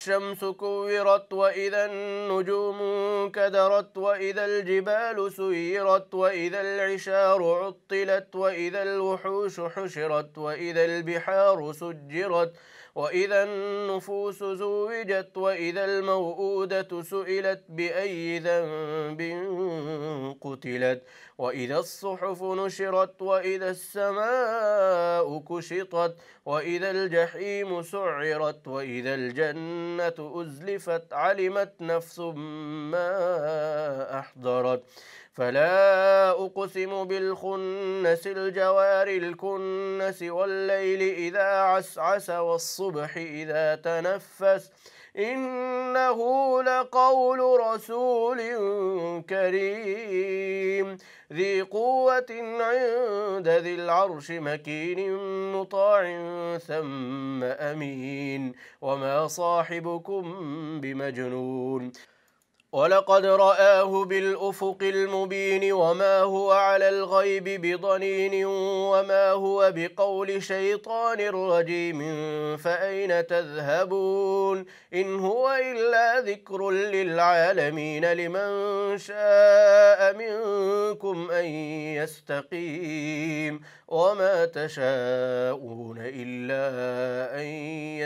الشمس كورت وإذا النجوم انكدرت وإذا الجبال سيرت وإذا العشار عطلت وإذا الوحوش حشرت وإذا البحار سجرت وإذا النفوس زوجت وإذا الموءودة سئلت بأي ذنب قتلت وإذا الصحف نشرت وإذا السماء كشطت وإذا الجحيم سعرت وإذا الجنة أزلفت علمت نفس ما أحضرت فلا أقسم بالخنس الجوار الكنس والليل إذا عسعس والصبح إذا تنفس إنه لقول رسول كريم ذي قوة عند ذي العرش مكين مطاع ثم أمين وما صاحبكم بمجنون ولقد رآه بالأفق المبين وما هو على الغيب بضنين وما هو بقول شيطان رجيم فأين تذهبون إن هو إلا ذكر للعالمين لمن شاء منكم أن يستقيم وما تشاءون إلا أن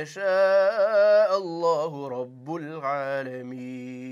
يشاء الله رب العالمين.